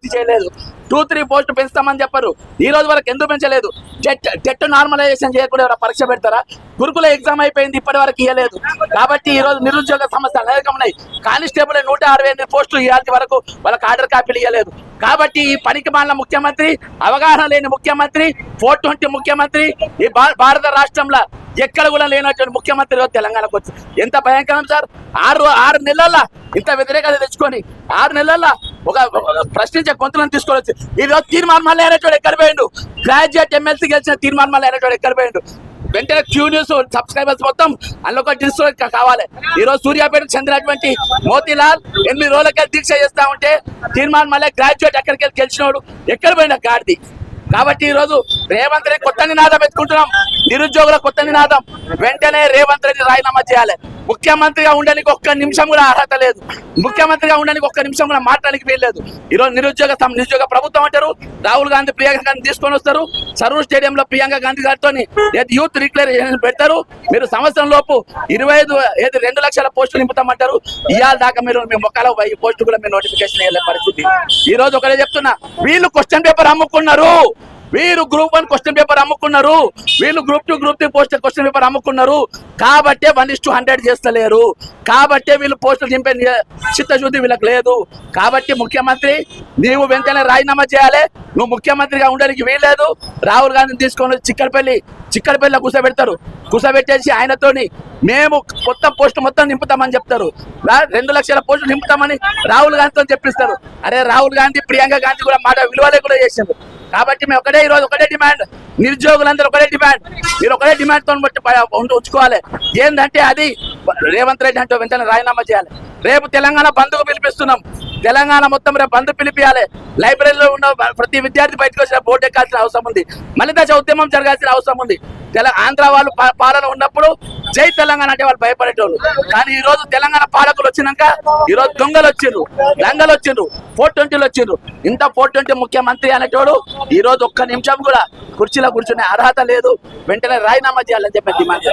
భర్తీ చేయలేదు. 2-3 పోస్టులు పెంచుతామని చెప్పారు. ఈ రోజు వరకు ఎందుకు పెంచలేదు? టెట్ నార్మలైజేషన్ చేయకుండా ఎవరైనా పరీక్ష పెడతారా? గురుకుల ఎగ్జామ్ అయిపోయింది, ఇప్పటి వరకు ఇవ్వలేదు. కాబట్టి ఈ రోజు నిరుద్యోగ సమస్యలు అనేకం ఉన్నాయి. కానిస్టేబుల్ 168 పోస్టులు ఇవ్వాల్సి వరకు వాళ్ళకి ఆర్డర్ కాపీలు ఇవ్వలేదు. కాబట్టి ఈ పనికి మాలిన ముఖ్యమంత్రి, అవగాహన లేని ముఖ్యమంత్రి, 420 ముఖ్యమంత్రి, ఈ భారత రాష్ట్రంలో ఎక్కడ కూడా లేనటువంటి ముఖ్యమంత్రి తెలంగాణకు వచ్చి ఎంత భయంకరం సార్. 6 నెలల్లో ఇంత వ్యతిరేకత తెచ్చుకొని 6 నెలల్లో ఒక ప్రశ్నించే గొంతులను తీసుకొని వచ్చి ఈరోజు తీర్మానం మళ్ళీ అనేటువంటి ఎక్కడ పోయిండు? గ్రాడ్యుయేట్ ఎమ్మెల్సీ గెలిచిన తీర్మానం మళ్ళీ అనేటువంటి ఎక్కడ పోయిండు? వెంటనే క్యూ న్యూస్ సబ్స్క్రైబర్స్ మొత్తం అందులో ఒక డిస్ట్రిక్ట్ కావాలి. ఈ రోజు సూర్యాపేటకు చెందినటువంటి మోతీలాల్ 8 రోజులకే దీక్ష చేస్తా ఉంటే తీర్మానం మళ్ళీ గ్రాడ్యుయేట్ ఎక్కడికి గెలిచినోడు ఎక్కడ పోయినా గాడిది. కాబట్టి ఈ రోజు రేవంత్ రెడ్డి కొత్త నినాదం ఎత్తుకుంటున్నాం. నిరుద్యోగుల కొత్త నినాదం, వెంటనే రేవంత్ రెడ్డి రాజీనామా చేయాలి. ముఖ్యమంత్రిగా ఉండడానికి ఒక్క నిమిషం కూడా అర్హత లేదు. ముఖ్యమంత్రిగా ఉండడానికి ఒక్క నిమిషం కూడా మాట్లాడడానికి వీల్లేదు. ఈరోజు నిరుద్యోగ ప్రభుత్వం అంటారు. రాహుల్ గాంధీ ప్రియాంక గాంధీ తీసుకొని వస్తారు. సరూర్ స్టేడియంలో ప్రియాంక గాంధీ గారితో యూత్ డిక్లరేషన్ పెడతారు. మీరు సంవత్సరం లోపు 2 లక్షల పోస్టులు నింపుతామంటారు. ఇవాళ దాకా మీరు మీ మొక్కల పోస్టు కూడా మీరు నోటిఫికేషన్ ఇవ్వలే పరిస్థితి. ఈ రోజు ఒకటే చెప్తున్నా, వీళ్ళు క్వశ్చన్ పేపర్ అమ్ముకున్నారు. వీరు గ్రూప్ 1 క్వశ్చన్ పేపర్ అమ్ముకున్నారు. వీళ్ళు group 2 group 3 post question paper అమ్ముకున్నారు. కాబట్టే 1:100 చేస్తలేరు. కాబట్టే వీళ్ళు పోస్టులు చింపే చిత్తశుద్ధి వీళ్ళకి లేదు. కాబట్టి ముఖ్యమంత్రి నీవు వెంటనే రాజీనామా చేయాలి. నువ్వు ముఖ్యమంత్రిగా ఉండడానికి వీల్లేదు. రాహుల్ గాంధీని తీసుకొని చిక్కడపల్లిలో కూర్చోబెట్టేసి ఆయనతోని మేము కొత్త పోస్టు మొత్తం నింపుతామని చెప్తారు. 2 లక్షల పోస్టులు నింపుతామని రాహుల్ గాంధీతో చెప్పిస్తారు. అరే రాహుల్ గాంధీ ప్రియాంక గాంధీ కూడా మాట విలువలే కూడా చేశారు. కాబట్టి మేము ఒకటే డిమాండ్, నిరుద్యోగులందరూ ఒకటే డిమాండ్, మీరు ఒకటే డిమాండ్ తో ఉంచుకోవాలి. ఏంటంటే అది రేవంత్ రెడ్డి అంటే వెంటనే రాజీనామా చేయాలి. రేపు తెలంగాణ బంద్కు పిలిపిస్తున్నాం. తెలంగాణ మొత్తం రేపు బంద్ పిలిపియాలి. లైబ్రరీలో ఉన్న ప్రతి విద్యార్థి బయటకు వచ్చిన బోర్డు ఎక్కాల్సిన అవసరం ఉంది. మళ్ళీ దశ ఉద్యమం జరగాల్సిన అవసరం ఉంది. ఆంధ్ర వాళ్ళు పాలన ఉన్నప్పుడు జై తెలంగాణ అంటే వాళ్ళు భయపడేటోళ్ళు. కానీ ఈ రోజు తెలంగాణ పాలకులు వచ్చినాక ఈ రోజు దొంగలు వచ్చిండ్రు, లంగలు వచ్చిండ్రు, 420 వచ్చిండ్రు. ఇంత 420 ముఖ్యమంత్రి అనేటోడు ఈ రోజు ఒక్క నిమిషం కూడా కుర్చీలో కూర్చునే అర్హత లేదు. వెంటనే రాజీనామా చేయాలని చెప్పి డిమాండ్.